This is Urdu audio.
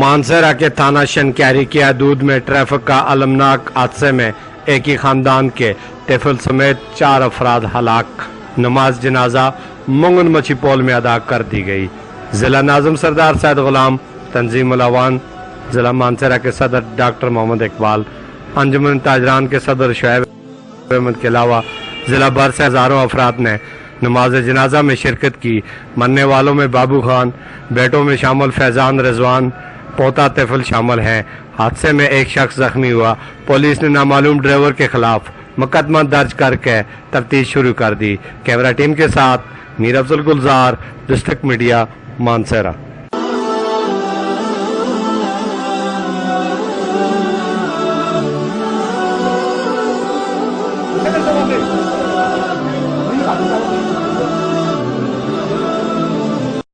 مانسہرہ کے تھانہ شنکیری کی حدود میں ٹریفک کا المناک حادثے میں ایک ہی خاندان کے طفل سمیت 4 افراد ہلاک۔ نماز جنازہ منگن مچھی پول میں ادا کر دی گئی۔ ضلع ناظم سردار سید غلام، تنظیم الاوان ضلع مانسہرہ کے صدر ڈاکٹر محمد اقبال، انجمن تاجران کے صدر شعیب احمد کے علاوہ ضلع بھر سے ہزاروں افراد نے نماز جنازہ میں شرکت کی۔ مرنے والوں میں بابو خان، بیٹوں میں شامل فیضان، رضوان، پوتا طفل شامل ہیں۔ حادثے میں ایک شخص زخمی ہوا۔ پولیس نے نامعلوم ڈرائیور کے خلاف مقدمہ درج کر کے تفتیش شروع کر دی۔ کیمرہ ٹیم کے ساتھ میر افضل گلزار، ڈسٹرکٹ میڈیا، مانسہرہ۔